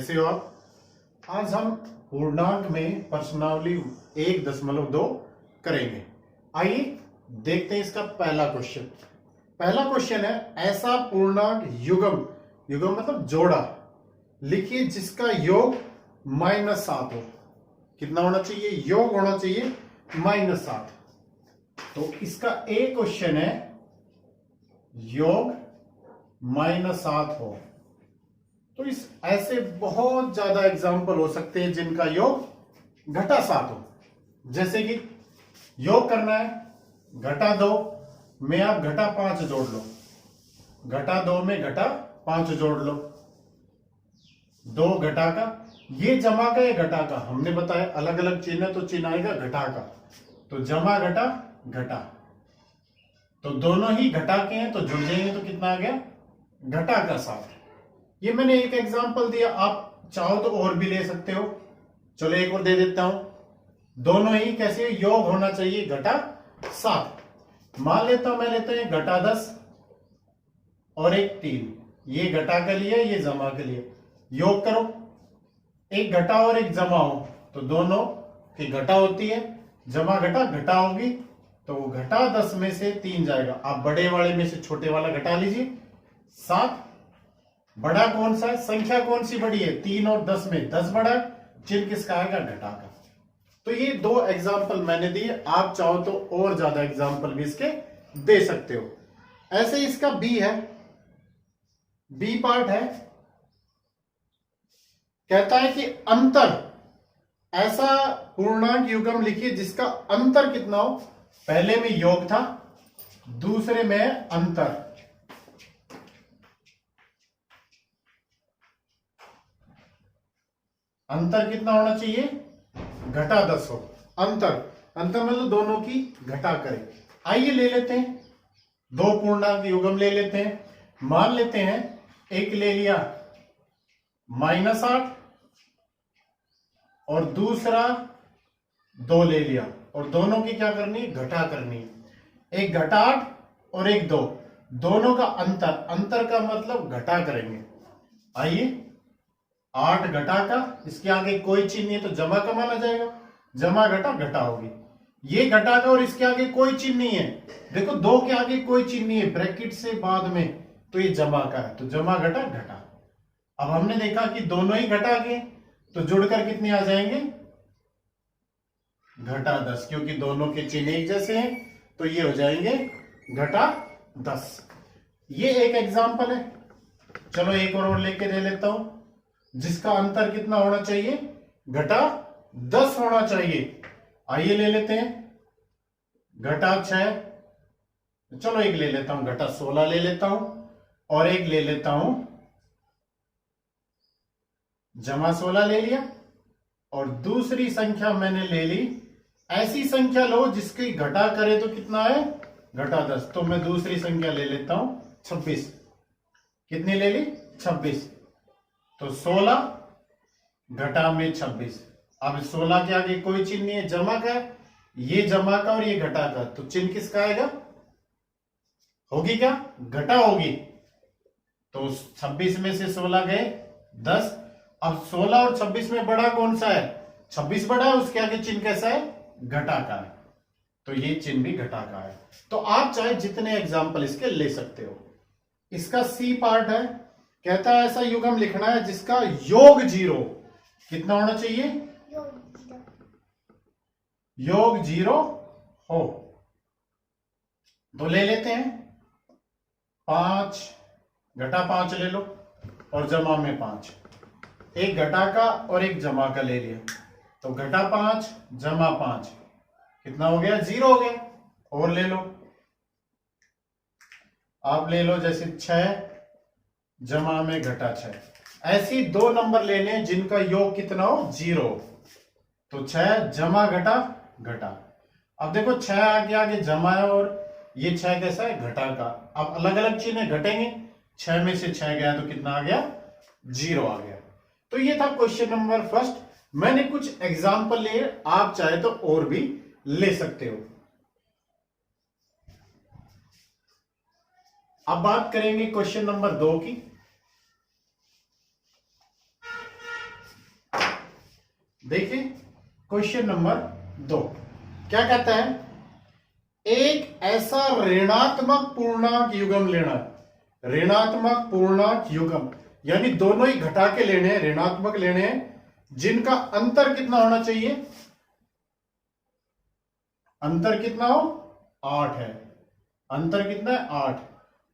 कैसे हो आप? आज हम पूर्णांक में प्रश्नावली 1.2 करेंगे। आइए देखते हैं इसका पहला क्वेश्चन। पहला क्वेश्चन है, ऐसा पूर्णांक युग्म, युग्म मतलब जोड़ा, लिखिए जिसका योग -7 हो। कितना होना चाहिए? योग होना चाहिए -7। तो इसका ए क्वेश्चन है, योग -7 हो। तो इस ऐसे बहुत ज्यादा एग्जाम्पल हो सकते हैं जिनका योग घटा 7 हो। जैसे कि योग करना है घटा 2 में आप घटा 5 जोड़ लो, घटा 2 में घटा 5 जोड़ लो, 2 घटा का, ये जमा का या घटा का, हमने बताया अलग अलग चिन्ह है तो चिन्ह आएगा घटा का। तो जमा घटा घटा, तो दोनों ही घटा के हैं तो जुड़ जाएंगे, तो कितना आ गया? घटा का 7। ये मैंने एक एग्जांपल दिया, आप चाहो तो और भी ले सकते हो। चलो एक और दे देता हूं। दोनों ही कैसे योग होना चाहिए घटा 7। मान लेता हूं, मैं लेता हूं घटा 10 और एक 3, ये घटा के लिए ये जमा के लिए। योग करो, एक घटा और एक जमा हो तो दोनों की घटा होती है, जमा घटा घटा होगी, तो घटा 10 में से 3 जाएगा। आप बड़े वाले में से छोटे वाला घटा लीजिए 7। बड़ा कौन सा है? संख्या कौन सी बड़ी है? 3 और 10 में 10 बड़ा है, चिन्ह किसका आएगा? घटा का। तो ये 2 एग्जाम्पल मैंने दिए, आप चाहो तो और ज्यादा एग्जाम्पल भी इसके दे सकते हो। ऐसे इसका बी है, बी पार्ट है, कहता है कि अंतर, ऐसा पूर्णांक युग्म लिखिए जिसका अंतर कितना हो। पहले में योग था, दूसरे में अंतर। अंतर कितना होना चाहिए? घटा 10 हो। अंतर, अंतर मतलब दोनों की घटा करें। आइए ले लेते हैं, 2 पूर्णांक युग्म ले लेते हैं। मान लेते हैं एक ले लिया -8 और दूसरा 2 ले लिया, और दोनों की क्या करनी है? घटा करनी है। एक घटा 8 और एक 2, दोनों का अंतर, अंतर का मतलब घटा करेंगे। आइए 8 घटा का, इसके आगे कोई चिन्ह नहीं है तो जमा का माना जाएगा, जमा घटा घटा होगी। ये घटा का और इसके आगे कोई चिन्ह नहीं है, देखो 2 के आगे कोई चिन्ह नहीं है ब्रैकेट से बाद में, तो ये जमा का है, तो जमा घटा घटा। अब हमने देखा कि दोनों ही घटा के, तो जुड़कर कितने आ जाएंगे? घटा 10, क्योंकि दोनों के चिन्ह एक जैसे हैं, तो ये हो जाएंगे घटा 10। ये एक एग्जाम्पल है। चलो एक और लेके दे लेता हूं, जिसका अंतर कितना होना चाहिए? घटा 10 होना चाहिए। आइए ले लेते हैं घटा 6, चलो एक ले लेता हूं घटा 16 ले लेता हूं, और एक ले लेता हूं जमा 16 ले लिया, और दूसरी संख्या मैंने ले ली। ऐसी संख्या लो जिसकी घटा करे तो कितना है? घटा 10। तो मैं दूसरी संख्या ले लेता हूं 26। कितनी ले ली? 26। तो 16 घटा में 26। अब 16 के आगे कोई चिन्ह नहीं है, जमा का, ये जमा का और ये घटा का, तो चिन्ह किसका आएगा? होगी क्या? घटा होगी। तो 26 में से 16 गए 10। अब 16 और 26 में बड़ा कौन सा है? 26 बड़ा है, उसके आगे चिन्ह कैसा है? घटा का है, तो ये चिन्ह भी घटा का है। तो आप चाहे जितने एग्जाम्पल इसके ले सकते हो। इसका सी पार्ट है, कहता है ऐसा युग्म लिखना है जिसका योग 0, कितना होना चाहिए? योग 0 हो। तो ले लेते हैं 5, घटा 5 ले लो, और जमा में 5। एक घटा का और एक जमा का ले लिया, तो घटा 5 जमा 5 कितना हो गया? 0 हो गया। और ले लो, आप ले लो जैसे 6 जमा में घटा 6। ऐसी 2 नंबर लेने जिनका योग कितना हो? 0। तो 6 जमा घटा घटा। अब देखो 6 आगे आगे जमा है, और ये 6 कैसा है? घटा का। अब अलग अलग चिन्ह घटेंगे, 6 में से 6 गया तो कितना आ गया? 0 आ गया। तो ये था क्वेश्चन नंबर फर्स्ट। मैंने कुछ एग्जाम्पल लिए, आप चाहे तो और भी ले सकते हो। अब बात करेंगे क्वेश्चन नंबर 2 की। देखिए क्वेश्चन नंबर 2 क्या कहता है, एक ऐसा ऋणात्मक पूर्णांक युग्म लेना है। ऋणात्मक पूर्णांक युग्म यानी दोनों ही घटा के लेने हैं, ऋणात्मक लेने हैं, जिनका अंतर कितना होना चाहिए, अंतर कितना हो 8 है, अंतर कितना है 8।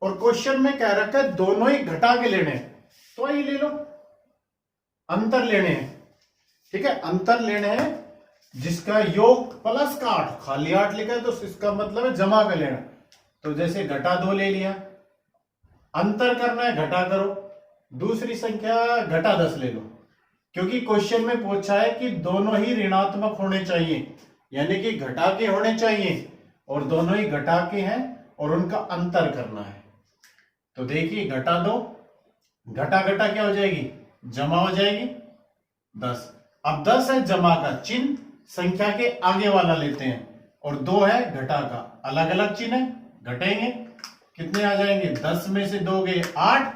और क्वेश्चन में कह रखा है दोनों ही घटा के लेने हैं, तो आइए ले लो, अंतर लेने हैं, ठीक है, अंतर लेने हैं जिसका योग प्लस का 8, खाली 8 लिखा है तो इसका मतलब है जमा कर लेना। तो जैसे घटा 2 ले लिया, अंतर करना है घटा करो, दूसरी संख्या घटा 10 ले लो, क्योंकि क्वेश्चन में पूछा है कि दोनों ही ऋणात्मक होने चाहिए, यानी कि घटा के होने चाहिए, और दोनों ही घटा के हैं और उनका अंतर करना है। तो देखिए घटा 2, घटा घटा क्या हो जाएगी, जमा हो जाएगी 10। अब 10 है जमा का चिन्ह, संख्या के आगे वाला लेते हैं, और 2 है घटा का, अलग अलग चिन्ह है, घटेंगे कितने आ जाएंगे, 10 में से 2 गए 8,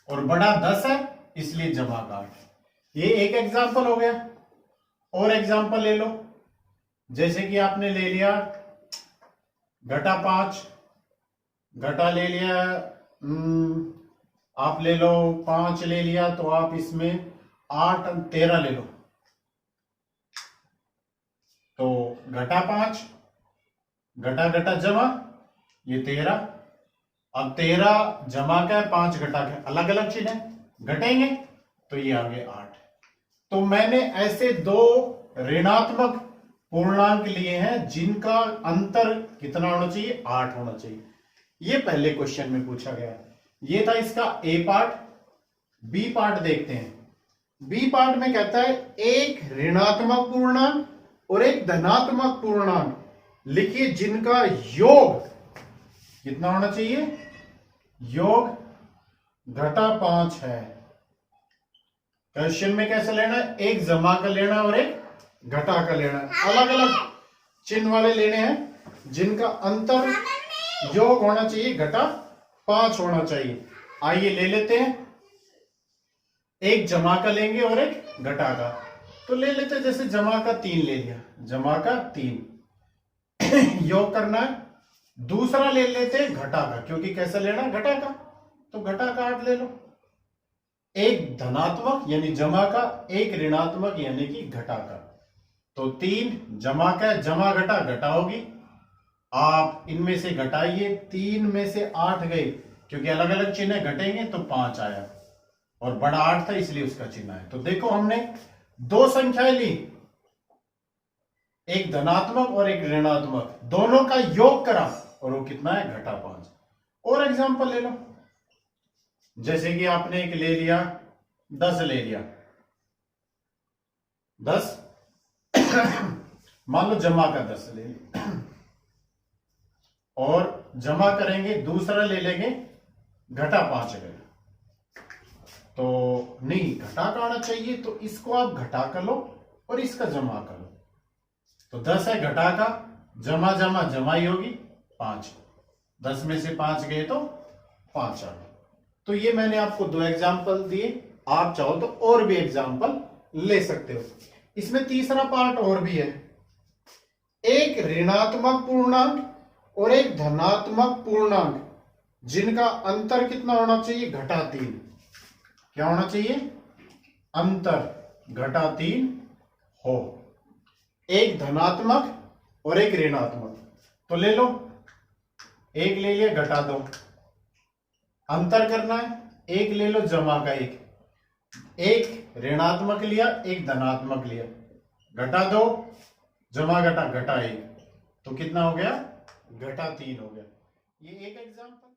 और बड़ा 10 है इसलिए जमा का 8। ये एक एग्जाम्पल हो गया। और एग्जाम्पल ले लो, जैसे कि आपने ले लिया घटा 5, घटा ले लिया, आप ले लो 5 ले लिया, तो आप इसमें 8 13 ले लो, तो घटा 5 घटा घटा जमा ये 13। अब 13 जमा का है, 5 घटा के, अलग अलग चिन्ह है, घटेंगे तो ये आ गए 8। तो मैंने ऐसे 2 ऋणात्मक पूर्णांक लिए हैं जिनका अंतर कितना होना चाहिए, 8 होना चाहिए। ये पहले क्वेश्चन में पूछा गया। ये था इसका ए पार्ट। बी पार्ट देखते हैं। बी पार्ट में कहता है एक ऋणात्मक पूर्णांक और एक धनात्मक पूर्णांक लिखिए जिनका योग कितना होना चाहिए, योग घटा 5 है। क्वेश्चन में कैसे लेना है, एक जमा का लेना और एक घटा का लेना, अलग अलग चिन्ह वाले लेने हैं जिनका अंतर योग होना चाहिए, घटा 5 होना चाहिए। आइए ले लेते हैं, एक जमा का लेंगे और एक घटा का। तो ले लेते हैं, जैसे जमा का 3 ले लिया, जमा का 3 योग करना है। दूसरा ले लेते हैं घटा का, क्योंकि कैसा लेना है, घटा का, तो घटा का 8 ले लो। एक धनात्मक यानी जमा का, एक ऋणात्मक यानी कि घटा का, तो 3 जमा का, जमा घटा घटा होगी। आप इनमें से घटाइए, 3 में से 8 गए, क्योंकि अलग अलग चिन्ह घटेंगे तो 5 आया, और बड़ा 8 था इसलिए उसका चिन्ह है। तो देखो हमने 2 संख्याएं ली, एक धनात्मक और एक ऋणात्मक, दोनों का योग करा और वो कितना है, घटा 5। और एग्जांपल ले लो, जैसे कि आपने एक ले लिया 10 ले लिया, 10 मान लो जमा का 10 ले लिया, और जमा करेंगे, दूसरा ले लेंगे घटा 5 अगर, तो नहीं घटा का आना चाहिए, तो इसको आप घटा कर लो और इसका जमा कर लो। तो 10 है घटा का, जमा जमा जमा ही होगी 5, 10 में से 5 गए तो 5 आ गए। तो ये मैंने आपको 2 एग्जाम्पल दिए, आप चाहो तो और भी एग्जाम्पल ले सकते हो। इसमें तीसरा पार्ट और भी है, एक ऋणात्मक पूर्णांक और एक धनात्मक पूर्णांक जिनका अंतर कितना होना चाहिए, घटा 3। क्या होना चाहिए, अंतर घटा 3 हो, एक धनात्मक और एक ऋणात्मक। तो ले लो, एक ले लिया घटा 2, अंतर करना है, एक ले लो जमा का, एक ऋणात्मक लिया, एक धनात्मक लिया, घटा 2 जमा घटा घटा 1, तो कितना हो गया, घटा 3 हो गया। ये एक एग्जांपल।